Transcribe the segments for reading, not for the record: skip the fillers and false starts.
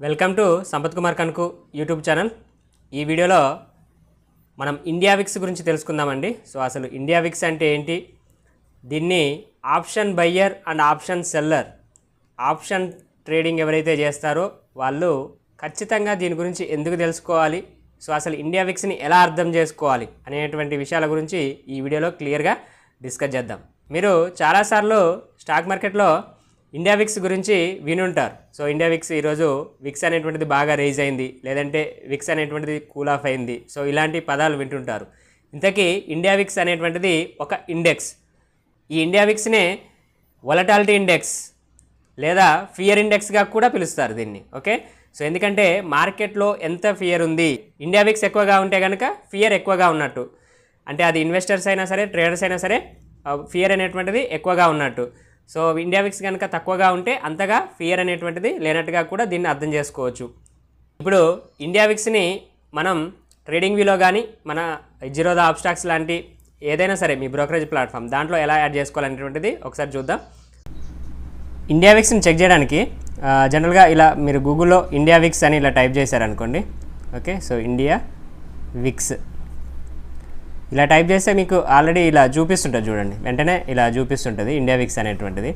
Welcome to Sampath Kumar కనుకు YouTube channel. ఈ వీడియోలో మనం ఇండియా విక్స్ గురించి తెలుసుకుందామండి. సో అసలు ఇండియా విక్స్ అంటే ఏంటి, దీన్ని option buyer and option seller, option trading ఎవరైతే చేస్తారో వాళ్ళు ఖచ్చితంగా దీని గురించి ఎందుకు తెలుసుకోవాలి, సో అసలు ఇండియా విక్స్ని ఎలా అర్థం చేసుకోవాలి అనేటువంటి విషయాల గురించి ఈ వీడియోలో క్లియర్గా డిస్కస్ చేద్దాం. మీరు చాలాసార్లు స్టాక్ మార్కెట్లో ఇండియా విక్స్ గురించి వినుంటారు. సో ఇండియా విక్స్ ఈరోజు విక్స్ అనేటువంటిది బాగా రైజ్ అయింది, లేదంటే విక్స్ అనేటువంటిది కూల్ ఆఫ్ అయింది. సో ఇలాంటి పదాలు వింటుంటారు. ఇంతకీ ఇండియా విక్స్ అనేటువంటిది ఒక ఇండెక్స్. ఈ ఇండియా విక్స్నే వొలటాలిటీ ఇండెక్స్ లేదా ఫియర్ ఇండెక్స్గా కూడా పిలుస్తారు దీన్ని. ఓకే, సో ఎందుకంటే మార్కెట్లో ఎంత ఫియర్ ఉంది, ఇండియా విక్స్ ఎక్కువగా ఉంటే కనుక ఫియర్ ఎక్కువగా ఉన్నట్టు, అంటే అది ఇన్వెస్టర్స్ అయినా సరే ట్రేడర్స్ అయినా సరే ఫియర్ అనేటువంటిది ఎక్కువగా ఉన్నట్టు. సో ఇండియా విక్స్ కనుక తక్కువగా ఉంటే అంతగా ఫియర్ అనేటువంటిది లేనట్టుగా కూడా దీన్ని అర్థం చేసుకోవచ్చు. ఇప్పుడు ఇండియా విక్స్ని మనం ట్రేడింగ్ వ్యూలో కానీ మన జిరోదా అబ్స్టాక్స్ లాంటి ఏదైనా సరే మీ బ్రోకరేజ్ ప్లాట్ఫామ్ దాంట్లో ఎలా యాడ్ చేసుకోవాలనేటువంటిది ఒకసారి చూద్దాం. ఇండియా విక్స్ని చెక్ చేయడానికి జనరల్గా ఇలా మీరు గూగుల్లో ఇండియా విక్స్ అని ఇలా టైప్ చేశారనుకోండి. ఓకే, సో ఇండియా విక్స్ ఇలా టైప్ చేస్తే మీకు ఆల్రెడీ ఇలా చూపిస్తుంటుంది చూడండి, వెంటనే ఇలా చూపిస్తుంటుంది ఇండియా విక్స్ అనేటువంటిది.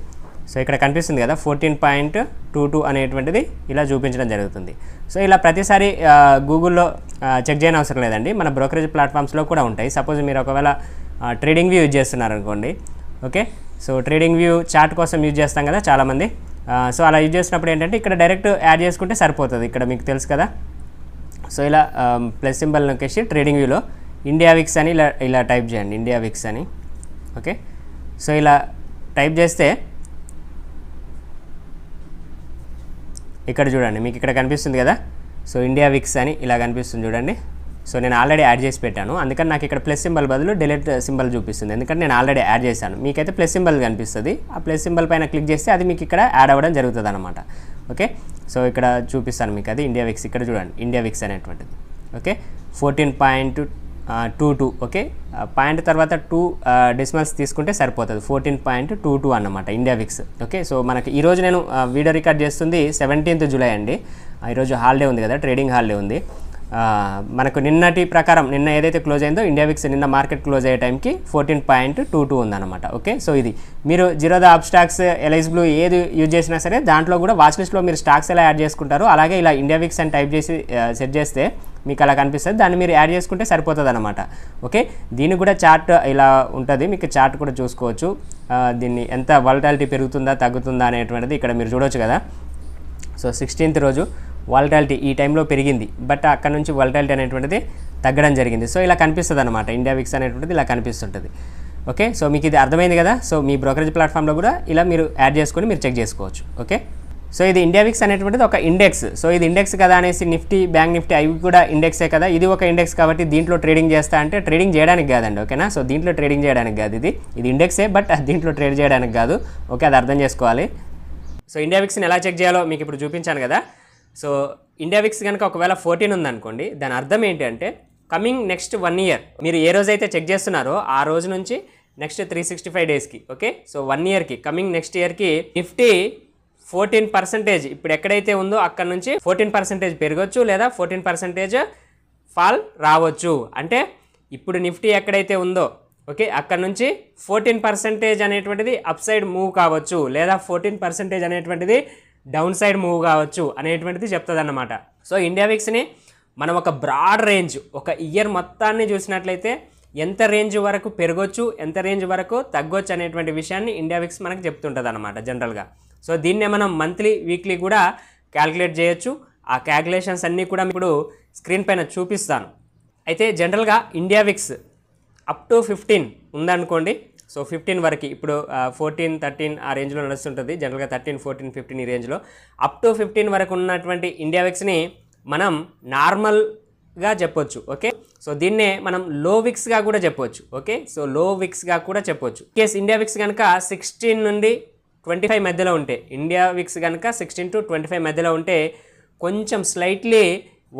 సో ఇక్కడ కనిపిస్తుంది కదా 14.22 అనేటువంటిది ఇలా చూపించడం జరుగుతుంది. సో ఇలా ప్రతిసారి గూగుల్లో చెక్ చేయని అవసరం లేదండి, మన బ్రోకరేజ్ ప్లాట్ఫామ్స్లో కూడా ఉంటాయి. సపోజ్ మీరు ఒకవేళ ట్రేడింగ్ వ్యూ యూజ్ చేస్తున్నారనుకోండి. Okay, so trading view chart కోసం యూజ్ చేస్తాం కదా చాలామంది. సో అలా యూజ్ చేసినప్పుడు ఏంటంటే ఇక్కడ డైరెక్ట్ యాడ్ చేసుకుంటే సరిపోతుంది. ఇక్కడ మీకు తెలుసు కదా, సో ఇలా ప్లస్ సింబల్ నొక్కేసి ట్రేడింగ్ వ్యూలో ఇండియా విక్స్ అని ఇలా టైప్ చేయండి, ఇండియా విక్స్ అని. ఓకే, సో ఇలా టైప్ చేస్తే ఇక్కడ చూడండి మీకు ఇక్కడ కనిపిస్తుంది కదా, సో ఇండియా విక్స్ అని ఇలా కనిపిస్తుంది చూడండి. సో నేను ఆల్రెడీ యాడ్ చేసి పెట్టాను, అందుకని నాకు ఇక్కడ ప్లస్ సింబల్ బదులు డిలీట్ సింబల్ చూపిస్తుంది, ఎందుకంటే నేను ఆల్రెడీ యాడ్ చేశాను. మీకైతే ప్లస్ సింబల్ కనిపిస్తుంది, ఆ ప్లస్ సింబల్ పైన క్లిక్ చేస్తే అది మీకు ఇక్కడ యాడ్ అవ్వడం జరుగుతుంది అనమాట. ఓకే, సో ఇక్కడ చూపిస్తాను మీకు, అది ఇండియా విక్స్ ఇక్కడ చూడండి, ఇండియా విక్స్ అనేటువంటిది. ఓకే, 14.22. ఓకే, పాయింట్ తర్వాత 2 డెసిమల్స్ తీసుకుంటే సరిపోతుంది, 14.22 అన్నమాట ఇండియా విక్స్. ఓకే, సో మనకి ఈరోజు నేను వీడియో రికార్డ్ చేస్తుంది 17th జూలై అండి. ఈరోజు హాలిడే ఉంది కదా, ట్రేడింగ్ హాలిడే ఉంది. మనకు నిన్నటి ప్రకారం నిన్న ఏదైతే క్లోజ్ అయిందో ఇండియా విక్స్ నిన్న మార్కెట్ క్లోజ్ అయ్యే టైంకి 14.22 ఉందన్నమాట. ఓకే, సో ఇది మీరు జిరోదా అబ్స్టాక్స్ ఎల్ఐస్ బ్లూ ఏది యూజ్ చేసినా సరే దాంట్లో కూడా వాచ్ లిస్ట్లో మీరు స్టాక్స్ ఎలా యాడ్ చేసుకుంటారో అలాగే ఇలా ఇండియా విక్స్ అని టైప్ చేసి సెట్ చేస్తే మీకు అలా కనిపిస్తుంది, దాన్ని మీరు యాడ్ చేసుకుంటే సరిపోతుంది అనమాట. ఓకే, దీనికి కూడా చార్ట్ ఇలా ఉంటుంది, మీకు చార్ట్ కూడా చూసుకోవచ్చు. దీన్ని ఎంత వాలటాలిటీ పెరుగుతుందా తగ్గుతుందా అనేటువంటిది ఇక్కడ మీరు చూడవచ్చు కదా. సో 16th రోజు వాలటాలిటీ ఈ టైంలో పెరిగింది, బట్ అక్కడ నుంచి వాలటాలిటీ అనేటువంటిది తగ్గడం జరిగింది. సో ఇలా కనిపిస్తుంది అనమాట, ఇండియా విక్స్ అనేటువంటిది ఇలా కనిపిస్తుంటుంది. ఓకే, సో మీకు ఇది అర్థమైంది కదా. సో మీ బ్రోకరేజ్ ప్లాట్ఫామ్లో కూడా ఇలా మీరు యాడ్ చేసుకొని మీరు చెక్ చేసుకోవచ్చు. ఓకే, సో ఇది ఇండియా విక్స్ అనేటువంటిది ఒక ఇండెక్స్. సో ఇది ఇండెక్స్ కదా అనేసి నిఫ్టీ, బ్యాంక్ నిఫ్టీ అవి కూడా ఇండెక్సే కదా, ఇది ఒక ఇండెక్స్ కాబట్టి దీంట్లో ట్రేడింగ్ చేస్తా అంటే ట్రేడింగ్ చేయడానికి కాదండి. ఓకేనా, సో దీంట్లో ట్రేడింగ్ చేయడానికి కాదు, ఇది ఇండెక్సే బట్ దీంట్లో ట్రేడ్ చేయడానికి కాదు. ఓకే, అది అర్థం చేసుకోవాలి. సో ఇండియా విక్స్ని ఎలా చెక్ చేయాలో మీకు ఇప్పుడు చూపించాను కదా. సో ఇండియా విక్స్ కనుక ఒకవేళ 14 ఉందనుకోండి, దాని అర్థం ఏంటి అంటే కమింగ్ నెక్స్ట్ 1 year మీరు ఏ రోజైతే చెక్ చేస్తున్నారో ఆ రోజు నుంచి నెక్స్ట్ 365 డేస్కి. ఓకే, సో 1 yearకి కమింగ్ నెక్స్ట్ ఇయర్కి నిఫ్టీ 14% ఇప్పుడు ఎక్కడైతే ఉందో అక్కడ నుంచి 14% పెరగవచ్చు లేదా 14% ఫాల్ రావచ్చు. అంటే ఇప్పుడు నిఫ్టీ ఎక్కడైతే ఉందో ఓకే అక్కడ నుంచి 14% అనేటువంటిది అప్ సైడ్ మూవ్ కావచ్చు లేదా 14% అనేటువంటిది డౌన్ సైడ్ మూవ్ కావచ్చు అనేటువంటిది చెప్తుంది అన్నమాట. సో ఇండియా విక్స్ని మనం ఒక బ్రాడ్ రేంజ్, ఒక ఇయర్ మొత్తాన్ని చూసినట్లయితే ఎంత రేంజ్ వరకు పెరగొచ్చు, ఎంత రేంజ్ వరకు తగ్గొచ్చు అనేటువంటి విషయాన్ని ఇండియా విక్స్ మనకు చెప్తుంటుంది అనమాట జనరల్గా. సో దీన్నే మనం మంత్లీ వీక్లీ కూడా క్యాల్కులేట్ చేయొచ్చు. ఆ క్యాల్కులేషన్స్ అన్నీ కూడా ఇప్పుడు స్క్రీన్ పైన చూపిస్తాను. అయితే జనరల్గా ఇండియా విక్స్ అప్ టు 15 ఉందనుకోండి. సో 15 వరకు ఇప్పుడు 14, 13 ఆ రేంజ్లో నడుస్తుంటుంది జనరల్గా, 13, 14, 15 ఈ రేంజ్లో. అప్ టు 15 వరకు ఉన్నటువంటి ఇండియా విక్స్ని మనం నార్మల్గా చెప్పొచ్చు. ఓకే, సో దీన్నే మనం లో విక్స్గా కూడా చెప్పొచ్చు. ఓకే, సో లో విక్స్గా కూడా చెప్పొచ్చు. కేస్ ఇండియా విక్స్ కనుక 16 నుండి 25 మధ్యలో ఉంటే, ఇండియా విక్స్ కనుక 16 to 25 మధ్యలో ఉంటే కొంచెం స్లైట్లీ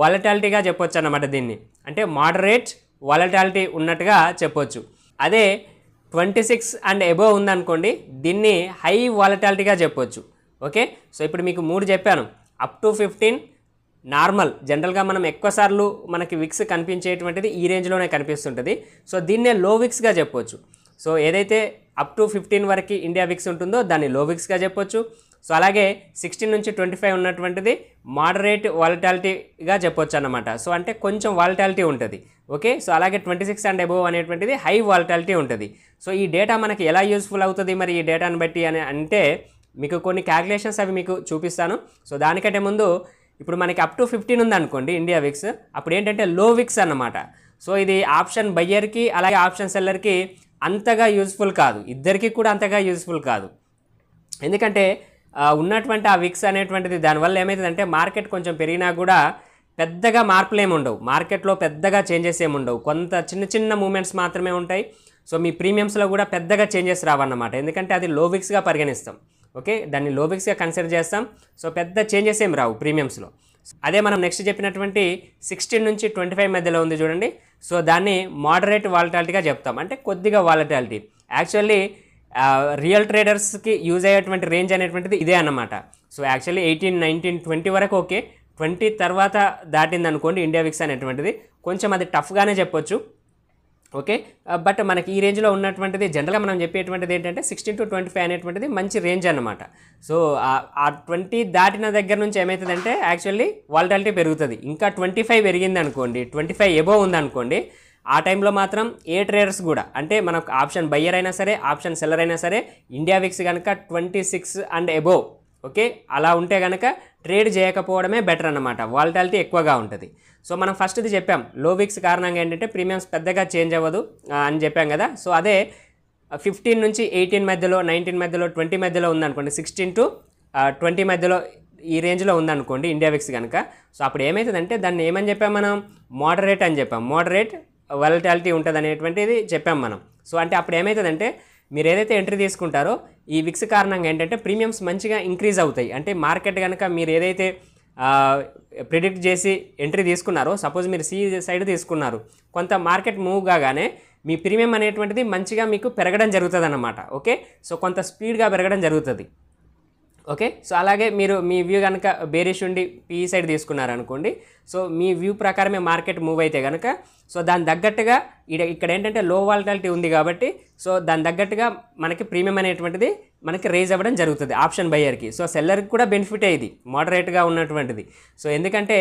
వాలటాలిటీగా చెప్పొచ్చు అన్నమాట. దీన్ని అంటే మోడరేట్ వాలటాలిటీ ఉన్నట్టుగా చెప్పొచ్చు. అదే 26 అండ్ అబోవ్ ఉందనుకోండి, దీన్ని హై వాలటాలిటీగా చెప్పొచ్చు. ఓకే, సో ఇప్పుడు మీకు 3 చెప్పాను, అప్ టు 15 నార్మల్. జనరల్గా మనం ఎక్కువ సార్లు మనకి విక్స్ కనిపించేటువంటిది ఈ రేంజ్లోనే కనిపిస్తుంటుంది. సో దీన్నే లో విక్స్గా చెప్పొచ్చు. సో ఏదైతే అప్ టు 15 వరకు ఇండియా విక్స్ ఉంటుందో దాన్ని లో విక్స్గా చెప్పొచ్చు. సో అలాగే 16 నుంచి 25 ఉన్నటువంటిది మోడరేట్ వాలటాలిటీగా చెప్పొచ్చు అన్నమాట. సో అంటే కొంచెం వాలటాలిటీ ఉంటుంది. ఓకే, సో అలాగే 26 అండ్ అబోవ్ అనేటువంటిది హై వాలటాలిటీ ఉంటుంది. సో ఈ డేటా మనకి ఎలా యూస్ఫుల్ అవుతుంది మరి ఈ డేటాను బట్టి అని అంటే మీకు కొన్ని క్యాలిక్యులేషన్స్ అవి మీకు చూపిస్తాను. సో దానికంటే ముందు ఇప్పుడు మనకి అప్ టు 15 ఉందనుకోండి ఇండియా విక్స్, అప్పుడు ఏంటంటే లో విక్స్ అన్నమాట. సో ఇది ఆప్షన్ బయ్యర్కి అలాగే ఆప్షన్ సెల్లర్కి అంతగా యూస్ఫుల్ కాదు, ఇద్దరికి కూడా అంతగా యూస్ఫుల్ కాదు. ఎందుకంటే ఉన్నటువంటి ఆ విక్స్ అనేటువంటిది దానివల్ల ఏమవుతుందంటే మార్కెట్ కొంచెం పెరిగినా కూడా పెద్దగా మార్పులు ఏమి ఉండవు, మార్కెట్లో పెద్దగా చేంజెస్ ఏమి ఉండవు, కొంత చిన్న చిన్న మూమెంట్స్ మాత్రమే ఉంటాయి. సో మీ ప్రీమియమ్స్లో కూడా పెద్దగా చేంజెస్ రావన్నమాట, ఎందుకంటే అది లో విక్స్గా పరిగణిస్తాం. ఓకే, దాన్ని లో విక్స్గా కన్సిడర్ చేస్తాం. సో పెద్ద చేంజెస్ ఏం రావు ప్రీమియమ్స్లో. అదే మనం నెక్స్ట్ చెప్పినటువంటి 16 నుంచి 25 మధ్యలో ఉంది చూడండి. సో దాన్ని మోడరేట్ వాలటాలిటీగా చెప్తాం, అంటే కొద్దిగా వాలటాలిటీ. యాక్చువల్లీ రియల్ ట్రేడర్స్కి యూజ్ అయ్యేటువంటి రేంజ్ అనేటువంటిది ఇదే అన్నమాట. సో యాక్చువల్లీ 18, 19, 20 వరకు ఓకే, 20 తర్వాత దాటింది అనుకోండి ఇండియా విక్స్ అనేటువంటిది కొంచెం అది టఫ్గానే చెప్పొచ్చు. ఓకే, బట్ మనకి ఈ రేంజ్లో ఉన్నటువంటిది జనరల్గా మనం చెప్పేటువంటిది ఏంటంటే 16 to 25 అనేటువంటిది మంచి రేంజ్ అన్నమాట. సో ఆ 20 దాటిన దగ్గర నుంచి ఏమవుతుందంటే యాక్చువల్లీ వాలటాలిటీ పెరుగుతుంది. ఇంకా 25 పెరిగింది అనుకోండి, 25 ఎబోవ్ ఉందనుకోండి, ఆ టైంలో మాత్రం ఏ ట్రేడర్స్ కూడా, అంటే మనకు ఆప్షన్ బయ్యర్ అయినా సరే ఆప్షన్ సెల్లర్ అయినా సరే ఇండియా విక్స్ కనుక 26 అండ్ ఎబోవ్ ఓకే అలా ఉంటే కనుక ట్రేడ్ చేయకపోవడమే బెటర్ అన్నమాట, వాలటాలిటీ ఎక్కువగా ఉంటుంది. సో మనం ఫస్ట్ది చెప్పాం, లో విక్స్ కారణంగా ఏంటంటే ప్రీమియమ్స్ పెద్దగా చేంజ్ అవ్వదు అని చెప్పాం కదా. సో అదే 15 నుంచి 18 మధ్యలో, 19 మధ్యలో, 20 మధ్యలో ఉందనుకోండి, 16 to 20 మధ్యలో ఈ రేంజ్లో ఉందనుకోండి ఇండియా విక్స్ కనుక, సో అప్పుడు ఏమవుతుందంటే దాన్ని ఏమని చెప్పాం మనం, మోడరేట్ అని చెప్పాం, మోడరేట్ వాలటాలిటీ ఉంటుంది అనేటువంటిది చెప్పాం మనం. సో అంటే అప్పుడు ఏమవుతుందంటే మీరు ఏదైతే ఎంట్రీ తీసుకుంటారో ఈ విక్స్ కారణంగా ఏంటంటే ప్రీమియమ్స్ మంచిగా ఇంక్రీజ్ అవుతాయి. అంటే మార్కెట్ కనుక మీరు ఏదైతే ప్రిడిక్ట్ చేసి ఎంట్రీ తీసుకున్నారో, సపోజ్ మీరు సి సైడ్ తీసుకున్నారు, కొంత మార్కెట్ మూవ్ కాగానే మీ ప్రీమియం అనేటువంటిది మంచిగా మీకు పెరగడం జరుగుతుంది అన్నమాట. ఓకే, సో కొంత స్పీడ్గా పెరగడం జరుగుతుంది. ఓకే, సో అలాగే మీరు మీ వ్యూ కనుక బేరిష్ ఉండి పీఈ సైడ్ తీసుకున్నారనుకోండి, సో మీ వ్యూ ప్రకారమే మార్కెట్ మూవ్ అయితే కనుక సో దాని తగ్గట్టుగా ఇక్కడ ఏంటంటే లో వాలటాలిటీ ఉంది కాబట్టి సో దాని తగ్గట్టుగా మనకి ప్రీమియం అనేటువంటిది మనకి రేజ్ అవ్వడం జరుగుతుంది ఆప్షన్ బయ్యర్కి. సో సెల్లర్కి కూడా బెనిఫిటే ఇది మోడరేట్గా ఉన్నటువంటిది. సో ఎందుకంటే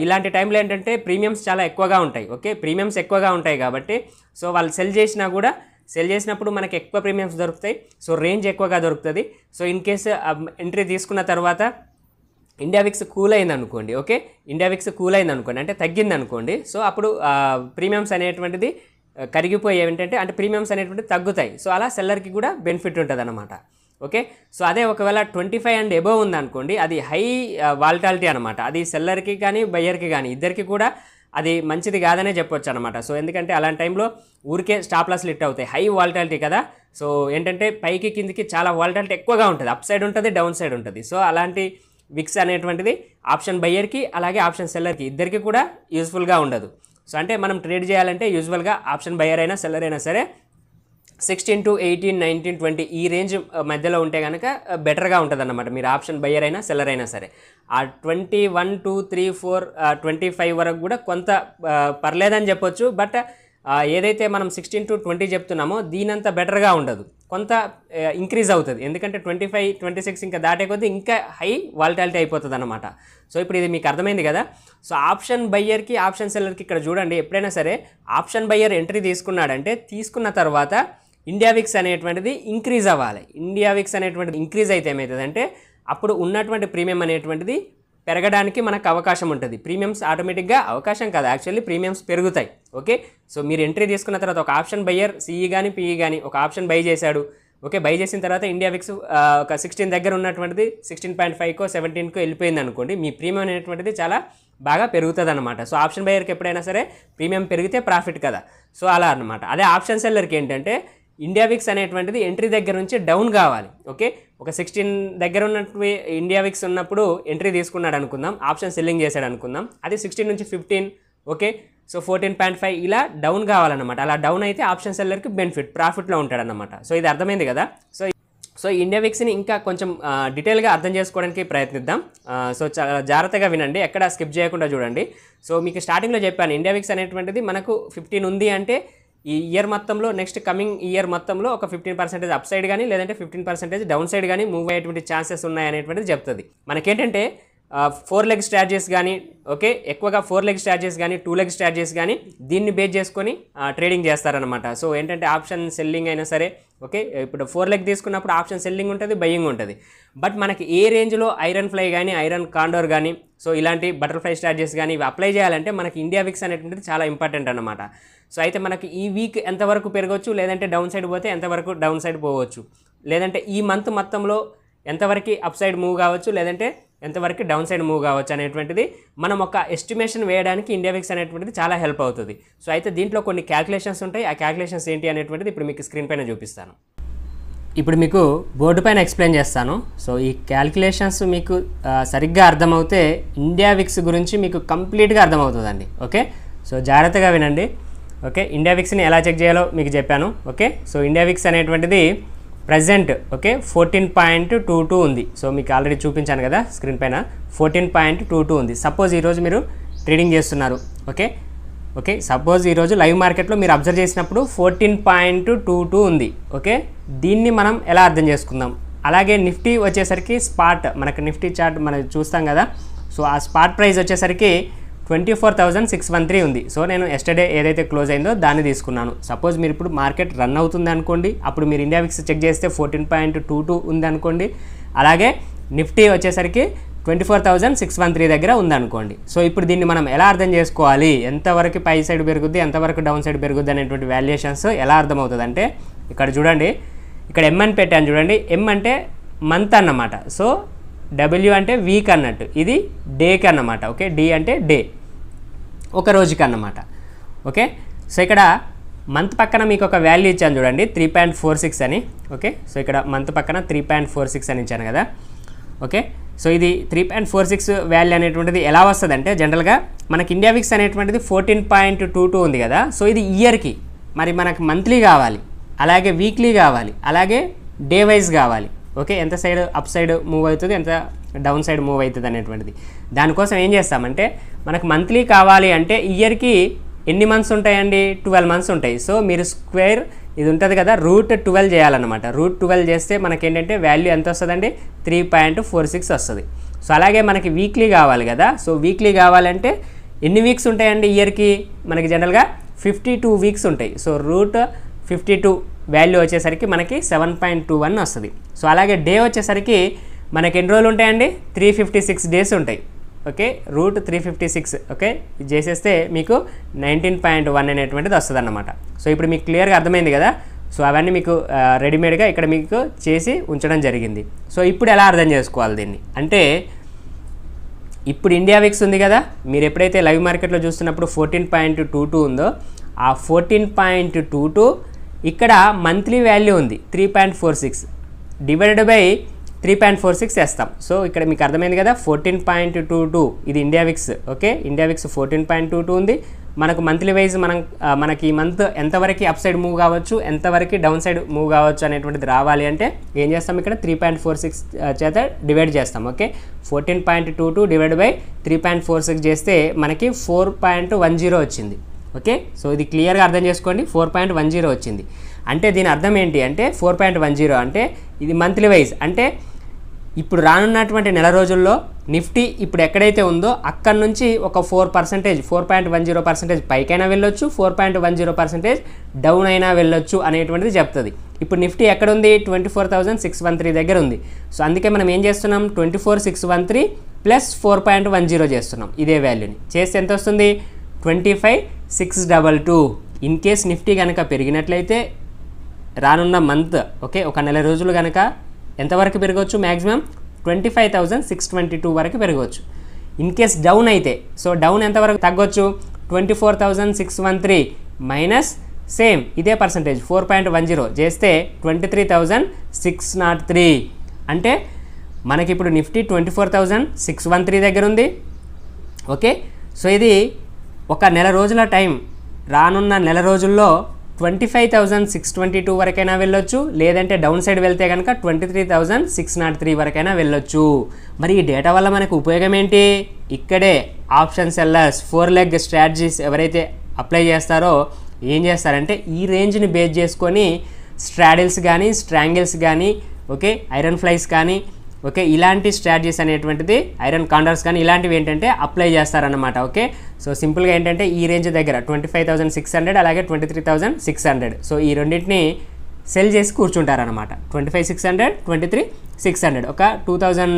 ఇలాంటి టైంలో ఏంటంటే ప్రీమియమ్స్ చాలా ఎక్కువగా ఉంటాయి. ఓకే, ప్రీమియమ్స్ ఎక్కువగా ఉంటాయి కాబట్టి సో వాళ్ళు సెల్ చేసినప్పుడు మనకి ఎక్కువ ప్రీమియమ్స్ దొరుకుతాయి. సో రేంజ్ ఎక్కువగా దొరుకుతుంది. సో ఇన్ కేసు ఎంట్రీ తీసుకున్న తర్వాత ఇండియా విక్స్ కూల్ అయింది అనుకోండి, ఓకే ఇండియా విక్స్ కూల్ అయింది అనుకోండి, అంటే తగ్గింది అనుకోండి, సో అప్పుడు ప్రీమియమ్స్ అనేటువంటిది కరిగిపోయి ఏంటంటే అంటే ప్రీమియమ్స్ అనేటువంటిది తగ్గుతాయి. సో అలా సెల్లర్కి కూడా బెనిఫిట్ ఉంటుంది అన్నమాట. ఓకే, సో అదే ఒకవేళ 25 అండ్ ఎబోవ్ ఉందనుకోండి, అది హై వాలటాలిటీ అనమాట, అది సెల్లర్కి కానీ బయ్యర్కి కానీ ఇద్దరికి కూడా అది మంచిది కాదనే చెప్పొచ్చు అనమాట. సో ఎందుకంటే అలాంటి టైంలో ఊరికే స్టాప్ లాస్ లిట్ అవుతాయి, హై వాలటాలిటీ కదా. సో ఏంటంటే పైకి కిందికి చాలా వాలటాలిటీ ఎక్కువగా ఉంటుంది, అప్ సైడ్ ఉంటుంది, డౌన్ సైడ్ ఉంటుంది. సో అలాంటి విక్స్ అనేటువంటిది ఆప్షన్ బయ్యర్కి అలాగే ఆప్షన్ సెల్లర్కి ఇద్దరికి కూడా యూస్ఫుల్గా ఉండదు. సో అంటే మనం ట్రేడ్ చేయాలంటే యూజువల్గా ఆప్షన్ బయ్యర్ అయినా సెల్లర్ అయినా సరే 16 to 18, 19, 20 ఈ రేంజ్ మధ్యలో ఉంటే కనుక బెటర్గా ఉంటుంది అన్నమాట. మీరు ఆప్షన్ బయ్యర్ అయినా సెల్లర్ అయినా సరే ఆ 21, 2, 3, 4, 25 వరకు కూడా కొంత పర్లేదని చెప్పొచ్చు. బట్ ఏదైతే మనం 16 to 20 చెప్తున్నామో దీనంత బెటర్గా ఉండదు, కొంత ఇంక్రీజ్ అవుతుంది. ఎందుకంటే 25, 26 ఇంకా దాటే కొద్దీ ఇంకా హై వాలటాలిటీ అయిపోతుంది అనమాట. సో ఇప్పుడు ఇది మీకు అర్థమైంది కదా. సో ఆప్షన్ బయ్యర్కి ఆప్షన్ సెల్లర్కి ఇక్కడ చూడండి, ఎప్పుడైనా సరే ఆప్షన్ బయ్యర్ ఎంట్రీ తీసుకున్నాడంటే తీసుకున్న తర్వాత ఇండియా విక్స్ అనేటువంటిది ఇంక్రీజ్ అవ్వాలి. ఇండియా విక్స్ అనేటువంటిది ఇంక్రీజ్ అయితే ఏమవుతుందంటే అప్పుడు ఉన్నటువంటి ప్రీమియం అనేటువంటిది పెరగడానికి మనకు అవకాశం ఉంటుంది. ప్రీమియమ్స్ ఆటోమేటిక్గా అవకాశం కాదు, యాక్చువల్లీ ప్రీమియమ్స్ పెరుగుతాయి. ఓకే, సో మీరు ఎంట్రీ తీసుకున్న తర్వాత ఒక ఆప్షన్ బయ్యర్ సిఈ కానీ పిఈ కానీ ఒక ఆప్షన్ బై చేశాడు. ఓకే, బై చేసిన తర్వాత ఇండియా విక్స్ ఒక 16 దగ్గర ఉన్నటువంటిది 16.5కో 17కో వెళ్ళిపోయింది అనుకోండి, మీ ప్రీమియం అనేటువంటిది చాలా బాగా పెరుగుతుంది అనమాట. సో ఆప్షన్ బయ్యర్కి ఎప్పుడైనా సరే ప్రీమియం పెరిగితే ప్రాఫిట్ కదా. సో అలా అనమాట. అదే ఆప్షన్ సెల్లర్కి ఏంటంటే ఇండియా విక్స్ అనేటువంటిది ఎంట్రీ దగ్గర నుంచి డౌన్ కావాలి. ఓకే, ఒక 16 దగ్గర ఉన్నట్టు ఇండియా విక్స్ ఉన్నప్పుడు ఎంట్రీ తీసుకున్నాడు అనుకుందాం, ఆప్షన్ సెల్లింగ్ చేశాడు అనుకుందాం, అది 16 నుంచి 15 ఓకే సో 14.5 ఇలా డౌన్ కావాలన్నమాట. అలా డౌన్ అయితే ఆప్షన్ సెల్లర్కి బెనిఫిట్ ప్రాఫిట్లో ఉంటాడన్నమాట. సో ఇది అర్థమైంది కదా. సో సో ఇండియా విక్స్ని ఇంకా కొంచెం డీటెయిల్గా అర్థం చేసుకోవడానికి ప్రయత్నిద్దాం. సో చాలా జాగ్రత్తగా వినండి, ఎక్కడ స్కిప్ చేయకుండా చూడండి. సో మీకు స్టార్టింగ్లో చెప్పాను, ఇండియా విక్స్ అనేటువంటిది మనకు 15 ఉంది అంటే ఈ ఇయర్ మొత్తంలో నెక్స్ట్ కమింగ్ ఇయర్ మొత్తంలో ఒక 15% అప్ సైడ్ కానీ లేదంటే 15% డౌన్ సైడ్ కానీ మూవ్ అయ్యేటువంటి ఛాన్సెస్ ఉన్నాయి అనేటువంటిది చెప్తుంది. మనకేంటంటే 4 లెగ్ స్ట్రాటజీస్ కానీ ఓకే, ఎక్కువగా 4 లెగ్ స్ట్రాటజీస్ కానీ 2 లెగ్ స్ట్రాటజీస్ కానీ దీన్ని బేస్ చేసుకొని ట్రేడింగ్ చేస్తారనమాట. సో ఏంటంటే ఆప్షన్ సెల్లింగ్ అయినా సరే ఓకే, ఇప్పుడు 4 లెగ్ తీసుకున్నప్పుడు ఆప్షన్ సెల్లింగ్ ఉంటుంది, బయ్యింగ్ ఉంటుంది. బట్ మనకి ఏ రేంజ్లో ఐరన్ ఫ్లై కానీ ఐరన్ కాండోర్ కానీ సో ఇలాంటి బటర్ఫ్లై స్ట్రాటజీస్ కానీ ఇవి అప్లై చేయాలంటే మనకి ఇండియా విక్స్ అనేటువంటిది చాలా ఇంపార్టెంట్ అనమాట. సో అయితే మనకి ఈ వీక్ ఎంతవరకు పెరగవచ్చు, లేదంటే డౌన్ సైడ్ పోతే ఎంతవరకు డౌన్ సైడ్ పోవచ్చు, లేదంటే ఈ మంత్ మొత్తంలో ఎంతవరకు అప్ సైడ్ మూవ్ కావచ్చు, లేదంటే ఎంతవరకు డౌన్ సైడ్ మూవ్ కావచ్చు అనేటువంటిది మనం ఒక ఎస్టిమేషన్ వేయడానికి ఇండియా విక్స్ అనేటువంటిది చాలా హెల్ప్ అవుతుంది. సో అయితే దీంట్లో కొన్ని క్యాల్కులేషన్స్ ఉంటాయి, ఆ క్యాల్కులేషన్స్ ఏంటి అనేటువంటిది ఇప్పుడు మీకు స్క్రీన్ పైన చూపిస్తాను. ఇప్పుడు మీకు బోర్డు పైన ఎక్స్ప్లెయిన్ చేస్తాను. సో ఈ క్యాల్కులేషన్స్ మీకు సరిగ్గా అర్థమవుతే ఇండియా విక్స్ గురించి మీకు కంప్లీట్గా అర్థమవుతుందండి. ఓకే, సో జాగ్రత్తగా వినండి. ఓకే, ఇండియా విక్స్ని ఎలా చెక్ చేయాలో మీకు చెప్పాను. ఓకే, సో ఇండియా విక్స్ అనేటువంటిది ప్రజెంట్ ఓకే 14.22 ఉంది. సో మీకు ఆల్రెడీ చూపించాను కదా స్క్రీన్ పైన 14.22 ఉంది. సపోజ్ ఈరోజు మీరు ట్రేడింగ్ చేస్తున్నారు ఓకే ఓకే, సపోజ్ ఈరోజు లైవ్ మార్కెట్లో మీరు అబ్జర్వ్ చేసినప్పుడు 14.22 ఉంది. ఓకే, దీన్ని మనం ఎలా అర్థం చేసుకుందాం. అలాగే నిఫ్టీ వచ్చేసరికి స్పాట్, మనకు నిఫ్టీ చార్ట్ మనం చూస్తాం కదా, సో ఆ స్పాట్ ప్రైస్ వచ్చేసరికి 24,613 ఉంది. సో నేను ఎస్టర్డే ఏదైతే క్లోజ్ అయిందో దాన్ని తీసుకున్నాను. సపోజ్ మీరు ఇప్పుడు మార్కెట్ రన్ అవుతుంది అనుకోండి, అప్పుడు మీరు ఇండియా విక్స్ చెక్ చేస్తే 14.22 ఉంది అనుకోండి. అలాగే నిఫ్టీ వచ్చేసరికి 24,613 దగ్గర ఉందనుకోండి. సో ఇప్పుడు దీన్ని మనం ఎలా అర్థం చేసుకోవాలి, ఎంతవరకు పై సైడ్ పెరుగుద్ది ఎంతవరకు డౌన్ సైడ్ పెరుగుద్ది అనేటువంటి వాల్యుయేషన్స్ ఎలా అర్థమవుతుంది అంటే ఇక్కడ చూడండి, ఇక్కడ ఎం అని పెట్టాను చూడండి. ఎం అంటే మంత్ అన్నమాట, సో డబ్ల్యూ అంటే వీక్ అన్నట్టు, ఇది డేకి అన్నమాట. ఓకే, డి అంటే డే, ఒక రోజుకి అన్నమాట. ఓకే, సో ఇక్కడ మంత్ పక్కన మీకు ఒక వాల్యూ ఇచ్చాను చూడండి 3.46 అని. ఓకే, సో ఇక్కడ మంత్ పక్కన 3.46 అని ఇచ్చాను కదా. ఓకే, సో ఇది 3.46 వాల్యూ అనేటువంటిది ఎలా వస్తుంది అంటే జనరల్గా మనకి ఇండియా విక్స్ అనేటువంటిది 14.22 ఉంది కదా. సో ఇది ఇయర్కి, మరి మనకు మంత్లీ కావాలి, అలాగే వీక్లీ కావాలి, అలాగే డే వైజ్ కావాలి. ఓకే, ఎంత సైడ్ అప్ సైడ్ మూవ్ అవుతుంది, ఎంత డౌన్ సైడ్ మూవ్ అవుతుంది అనేటువంటిది. దానికోసం ఏం చేస్తామంటే మనకు మంత్లీ కావాలి అంటే ఇయర్కి ఎన్ని మంత్స్ ఉంటాయండి, 12 మంత్స్ ఉంటాయి. సో మీరు స్క్వేర్ ఇది ఉంటుంది కదా, √12 చేయాలన్నమాట. √12 చేస్తే మనకేంటంటే వాల్యూ ఎంత వస్తుందండి, 3.46 వస్తుంది. సో అలాగే మనకి వీక్లీ కావాలి కదా, సో వీక్లీ కావాలంటే ఎన్ని వీక్స్ ఉంటాయండి ఇయర్కి, మనకి జనరల్గా 52 వీక్స్ ఉంటాయి. సో √52 వాల్యూ వచ్చేసరికి మనకి 7.21 వస్తుంది. సో అలాగే డే వచ్చేసరికి మనకి ఎన్ని రోజులు ఉంటాయండి, 356 డేస్ ఉంటాయి. ఓకే, √356 ఓకే ఇది చేసేస్తే మీకు 19.1 అనేటువంటిది వస్తుంది అన్నమాట. సో ఇప్పుడు మీకు క్లియర్గా అర్థమైంది కదా. సో అవన్నీ మీకు రెడీమేడ్గా ఇక్కడ మీకు చేసి ఉంచడం జరిగింది. సో ఇప్పుడు ఎలా అర్థం చేసుకోవాలి దీన్ని అంటే, ఇప్పుడు ఇండియా విక్స్ ఉంది కదా, మీరు ఎప్పుడైతే లైవ్ మార్కెట్లో చూస్తున్నప్పుడు 14.22 ఉందో ఆ 14.22 ఇక్కడ మంత్లీ వాల్యూ ఉంది 3.46 డివైడెడ్ బై 3.46 వేస్తాం. సో ఇక్కడ మీకు అర్థమైంది కదా 14.22 ఇది India VIX. Okay, India VIX 14.22 ఉంది. మనకు మంత్లీ వైజ్ మనకి ఈ మంత్ ఎంతవరకు అప్ సైడ్ మూవ్ కావచ్చు, ఎంతవరకు డౌన్ సైడ్ మూవ్ కావచ్చు అనేటువంటిది రావాలి అంటే ఏం చేస్తాం, ఇక్కడ 3.46 చేత డివైడ్ చేస్తాం. ఓకే, 14.22 డివైడ్ బై 3.46 చేస్తే మనకి 4.10 వచ్చింది. ఓకే, సో ఇది క్లియర్గా అర్థం చేసుకోండి, 4.10 వచ్చింది. అంటే దీని అర్థం ఏంటి అంటే 4.10 అంటే ఇది మంత్లీ వైజ్, అంటే ఇప్పుడు రానున్నటువంటి నెల రోజుల్లో నిఫ్టీ ఇప్పుడు ఎక్కడైతే ఉందో అక్కడ నుంచి ఒక 4%, 4.10% పైకైనా వెళ్ళొచ్చు, 4.10% డౌన్ అయినా వెళ్ళొచ్చు అనేటువంటిది చెప్తుంది. ఇప్పుడు నిఫ్టీ ఎక్కడ ఉంది, 24,613 దగ్గర ఉంది. సో అందుకే మనం ఏం చేస్తున్నాం, 24,613 ప్లస్ 4.10 చేస్తున్నాం. ఇదే వాల్యూని చేస్తే ఎంత వస్తుంది, 25,622. ఇన్ కేస్ నిఫ్టీ కనుక పెరిగినట్లయితే రానున్న మంత్ ఓకే ఒక నెల రోజులు కనుక ఎంతవరకు పెరగవచ్చు, మ్యాక్సిమం 25,622 వరకు పెరగవచ్చు. ఇన్ కేస్ డౌన్ అయితే, సో డౌన్ ఎంతవరకు తగ్గొచ్చు, 24,613 మైనస్ సేమ్ ఇదే పర్సంటేజ్ 4.10 చేస్తే 23,603. అంటే మనకి ఇప్పుడు నిఫ్టీ 24,613 దగ్గర ఉంది. ఓకే, సో ఇది ఒక నెల రోజుల టైం, రానున్న నెల రోజుల్లో 25,622 వరకైనా వెళ్ళొచ్చు, లేదంటే డౌన్ సైడ్ వెళ్తే కనుక 23,603 వరకైనా వెళ్ళొచ్చు. మరి ఈ డేటా వల్ల మనకు ఉపయోగం ఏంటి? ఇక్కడే ఆప్షన్ సెల్లర్స్ 4 లెగ్ స్ట్రాటజీస్ ఎవరైతే అప్లై చేస్తారో ఏం చేస్తారంటే ఈ రేంజ్ని బేస్ చేసుకొని స్ట్రాడిల్స్ కానీ స్ట్రాంగిల్స్ కానీ ఓకే ఐరన్ ఫ్లైస్ కానీ ఓకే ఇలాంటి స్ట్రాటజీస్ అనేటువంటిది ఐరన్ కాండర్స్ కానీ ఇలాంటివి ఏంటంటే అప్లై చేస్తారన్నమాట. ఓకే సో సింపుల్గా ఏంటంటే ఈ రేంజ్ దగ్గర 25,600 అలాగే 23,600 సో ఈ రెండింటిని సెల్ చేసి కూర్చుంటారనమాట. 25,600 23,600 ఒక 2,000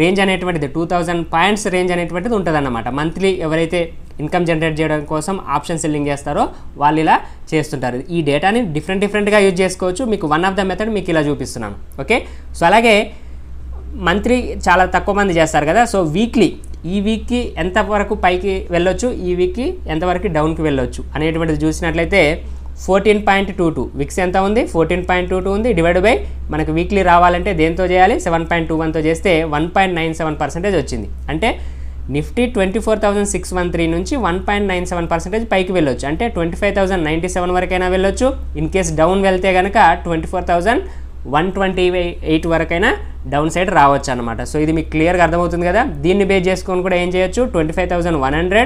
రేంజ్ అనేటువంటిది 2,000 పాయింట్స్ రేంజ్ అనేటువంటిది ఉంటుంది అన్నమాట. మంత్లీ ఎవరైతే ఇన్కమ్ జనరేట్ చేయడం కోసం ఆప్షన్ సెల్లింగ్ చేస్తారో వాళ్ళు ఇలా చేస్తుంటారు. ఈ డేటాని డిఫరెంట్గా యూజ్ చేసుకోవచ్చు. మీకు వన్ ఆఫ్ ద మెథడ్ మీకు ఇలా చూపిస్తున్నాను. ఓకే సో అలాగే మంత్లీ చాలా తక్కువ మంది చేస్తారు కదా, సో వీక్లీ ఈ వీక్కి ఎంతవరకు పైకి వెళ్ళొచ్చు, ఈ వీక్కి ఎంతవరకు డౌన్కి వెళ్ళొచ్చు అనేటువంటిది చూసినట్లయితే 14.22 విక్స్ ఎంత ఉంది? 14.22 ఉంది. డివైడ్ బై మనకు వీక్లీ రావాలంటే దేంతో చేయాలి? 7.21తో చేస్తే 1.97% వచ్చింది. అంటే నిఫ్టీ 24,613 నుంచి 1.97% పైకి వెళ్ళొచ్చు. అంటే 25,097 వరకైనా వెళ్ళొచ్చు. ఇన్ కేస్ డౌన్ వెళ్తే కనుక 24,128 వరకైనా డౌన్ సైడ్ రావచ్చు అనమాట. సో ఇది మీకు క్లియర్గా అర్థమవుతుంది కదా. దీన్ని బేస్ చేసుకొని కూడా ఏం చేయొచ్చు? 25,100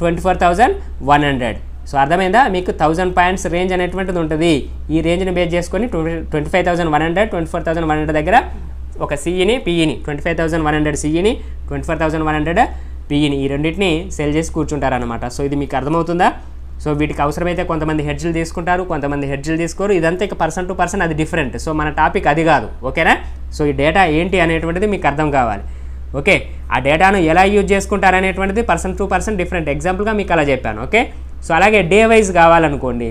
24,100 సో అర్థమైందా? మీకు 1,000 పాయింట్స్ రేంజ్ అనేటువంటిది ఉంటుంది. ఈ రేంజ్ని బేస్ చేసుకొని 25,100 24,100 దగ్గర ఒక సిఈని పిఈని 25,100 సిఈని 24,100 పిఈని ఈ రెండింటిని సెల్ చేసి కూర్చుంటారనమాట. సో ఇది మీకు అర్థమవుతుందా? సో వీటికి అవసరమైతే కొంతమంది హెడ్జ్లు తీసుకుంటారు, కొంతమంది హెడ్జ్లు తీసుకోరు. ఇదంతా ఇక పర్సన్ టు పర్సన్ అది డిఫరెంట్. సో మన టాపిక్ అది కాదు. ఓకేనా? సో ఈ డేటా ఏంటి అనేటువంటిది మీకు అర్థం కావాలి. ఓకే ఆ డేటాను ఎలా యూజ్ చేసుకుంటారు అనేటువంటిది పర్సన్ టు పర్సన్ డిఫరెంట్. ఎగ్జాంపుల్గా మీకు అలా చెప్పాను. ఓకే సో అలాగే డే వైజ్ కావాలనుకోండి,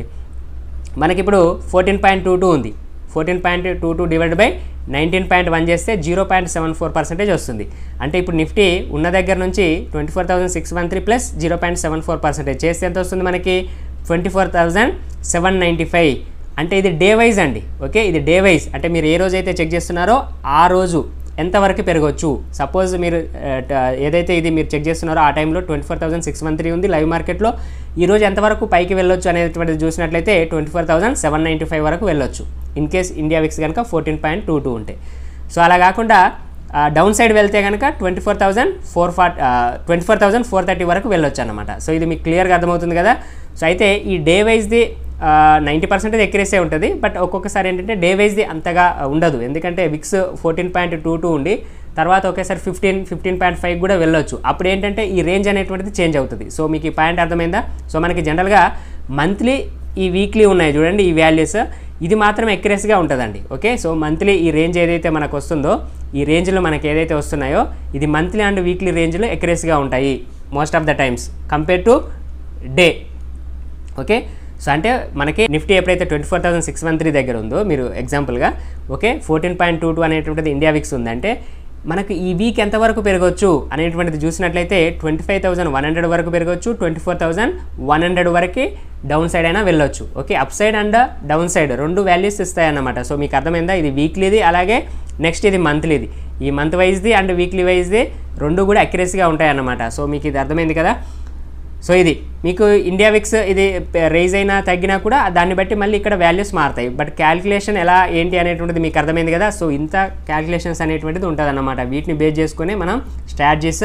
మనకిప్పుడు 14.22 ఉంది. 14.22 డివైడ్ బై 19.1 చేస్తే 0.74% వస్తుంది. అంటే ఇప్పుడు నిఫ్టీ ఉన్న దగ్గర నుంచి 24,613 ప్లస్ 0.74% చేస్తే ఎంత వస్తుంది మనకి? 24,795. అంటే ఇది డే వైజ్ అండి. ఓకే ఇది డే వైజ్ అంటే మీరు ఏ రోజు అయితే చెక్ చేస్తున్నారో ఆ రోజు ఎంతవరకు పెరగవచ్చు. సపోజ్ మీరు ఏదైతే ఇది మీరు చెక్ చేస్తున్నారో ఆ టైంలో 24,613 ఉంది లైవ్ మార్కెట్లో. ఈరోజు ఎంతవరకు పైకి వెళ్ళొచ్చు అనేటువంటిది చూసినట్లయితే 24,795 వరకు వెళ్ళొచ్చు. ఇన్ కేస్ ఇండియా విక్స్ కనుక 14.22 ఉంటే. సో అలా కాకుండా డౌన్ సైడ్ వెళ్తే కనుక 24,430 వరకు వెళ్ళొచ్చు అన్నమాట. సో ఇది మీకు క్లియర్గా అర్థమవుతుంది కదా. సో అయితే ఈ డే వైజ్ది 90% ఎక్యురసీ ఉంటుంది. బట్ ఒక్కొక్కసారి ఏంటంటే డే వైజ్ది అంతగా ఉండదు. ఎందుకంటే విక్స్ 14.22 ఉండి తర్వాత ఒకేసారి 15.5 కూడా వెళ్ళొచ్చు. అప్పుడు ఏంటంటే ఈ రేంజ్ అనేటువంటిది చేంజ్ అవుతుంది. సో మీకు ఈ పాయింట్ అర్థమైందా? సో మనకి జనరల్గా మంత్లీ ఈ వీక్లీ ఉన్నాయి చూడండి ఈ వాల్యూస్, ఇది మాత్రం ఎక్యురసీగా ఉంటుందండి. ఓకే సో మంత్లీ ఈ రేంజ్ ఏదైతే మనకు వస్తుందో ఈ రేంజ్లో మనకి ఏదైతే వస్తున్నాయో ఇది మంత్లీ అండ్ వీక్లీ రేంజ్లో ఎక్యురసీగా ఉంటాయి most of the times compare to day. Okay so అంటే మనకి నిఫ్టీ ఎప్పుడైతే 24,613 దగ్గర ఉందో మీరు ఎగ్జాంపుల్గా ఓకే 14.22 అనేటువంటిది ఇండియా విక్స్ ఉందంటే మనకు ఈ వీక్ ఎంతవరకు పెరగవచ్చు అనేటువంటిది చూసినట్లయితే 25,100 వరకు పెరగవచ్చు, 24,100 వరకు డౌన్ సైడ్ అయినా వెళ్ళొచ్చు. Okay up side and down side రెండు వాల్యూస్ ఇస్తాయన్నమాట. సో మీకు అర్థమైందా? ఇది వీక్లీది అలాగే నెక్స్ట్ ఇది మంత్లీది. ఈ మంత్ వైజ్ది అండ్ వీక్లీ వైజ్ది రెండు కూడా అక్యురసీగా ఉంటాయన్నమాట. సో మీకు ఇది అర్థమైంది కదా. సో ఇది మీకు ఇండియా విక్స్ ఇది రైజ్ అయినా తగ్గినా కూడా దాన్ని బట్టి మళ్ళీ ఇక్కడ వాల్యూస్ మారుతాయి. బట్ క్యాలిక్యులేషన్ ఎలా ఏంటి అనేటువంటిది మీకు అర్థమైంది కదా. సో ఇంత క్యాలిక్యులేషన్స్ అనేటువంటిది ఉంటుంది అన్నమాట. వీటిని బేస్ చేసుకొని మనం స్ట్రాటజీస్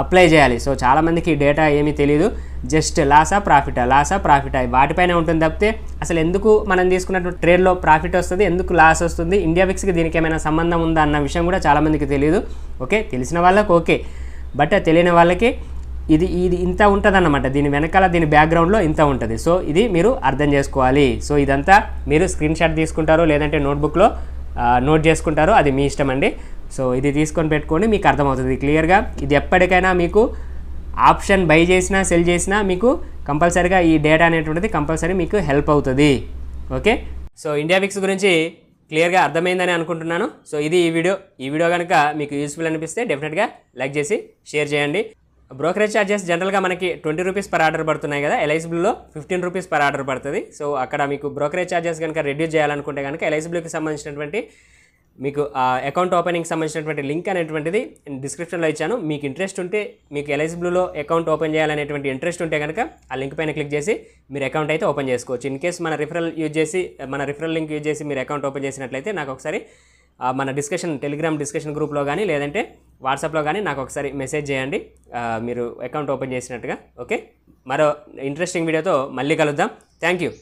అప్లై చేయాలి. సో చాలామందికి ఈ డేటా ఏమీ తెలియదు, జస్ట్ లాసా ప్రాఫిటా వాటిపైనే ఉంటుంది తప్పితే అసలు ఎందుకు మనం తీసుకున్నట్టు ట్రేడ్లో ప్రాఫిట్ వస్తుంది, ఎందుకు లాస్ వస్తుంది, ఇండియా విక్స్కి దీనికి ఏమైనా సంబంధం ఉందా అన్న విషయం కూడా చాలామందికి తెలియదు. ఓకే తెలిసిన వాళ్ళకి ఓకే, బట్ తెలియని వాళ్ళకి ఇది ఇంత ఉంటుంది అన్నమాట. దీని వెనకాల దీని బ్యాక్గ్రౌండ్లో ఇంత ఉంటుంది. సో ఇది మీరు అర్థం చేసుకోవాలి. సో ఇదంతా మీరు స్క్రీన్ షాట్ తీసుకుంటారు లేదంటే నోట్బుక్లో నోట్ చేసుకుంటారు, అది మీ ఇష్టం అండి. సో ఇది తీసుకొని పెట్టుకోండి, మీకు అర్థమవుతుంది క్లియర్గా. ఇది ఎప్పటికైనా మీకు ఆప్షన్ బై చేసినా సెల్ చేసినా మీకు కంపల్సరీగా ఈ డేటా అనేటువంటిది కంపల్సరీ మీకు హెల్ప్ అవుతుంది. ఓకే సో ఇండియా విక్స్ గురించి క్లియర్గా అర్థమైందని అనుకుంటున్నాను. సో ఇది ఈ వీడియో కనుక మీకు యూస్ఫుల్ అనిపిస్తే డెఫినెట్గా లైక్ చేసి షేర్ చేయండి. బ్రోకరేజ్ ఛార్జెస్ జనరల్గా మనకి 20 రూపీస్ పర్ ఆర్డర్ పడుతున్నాయి కదా, ఎల్ఐసిబ్లూలో 15 రూపీస్ పర్ ఆర్డర్ పడుతుంది. సో అక్కడ మీకు బ్రోకరేజ్ ఛార్జెస్ కనుక రెడ్యూస్ చేయాలనుకుంటే కనుక ఎల్ఐసిబ్లూకి సంబంధించినటువంటి మీకు అకౌంట్ ఓపెనింగ్ సంబంధించినటువంటి లింక్ అనేటువంటిది డిస్క్రిప్షన్లో ఇచ్చాను. మీకు ఇంట్రెస్ట్ ఉంటే, మీకు LIC Blueలో అకౌంట్ ఓపెన్ చేయాలనేటువంటి ఇంట్రెస్ట్ ఉంటే కనుక ఆ లింక్ పైన క్లిక్ చేసి మీరు అకౌంట్ అయితే ఓపెన్ చేసుకోవచ్చు. ఇన్ కేస్ మన రిఫరల్ లింక్ యూజ్ చేసి మీరు అకౌంట్ ఓపెన్ చేసినట్లయితే నాకు ఒకసారి మన టెలిగ్రామ్ డిస్కషన్ గ్రూప్లో కానీ లేదంటే వాట్సాప్లో కానీ నాకు ఒకసారి మెసేజ్ చేయండి మీరు అకౌంట్ ఓపెన్ చేసినట్టుగా. ఓకే, మరో ఇంట్రెస్టింగ్ వీడియోతో మళ్ళీ కలుద్దాం. Thank you.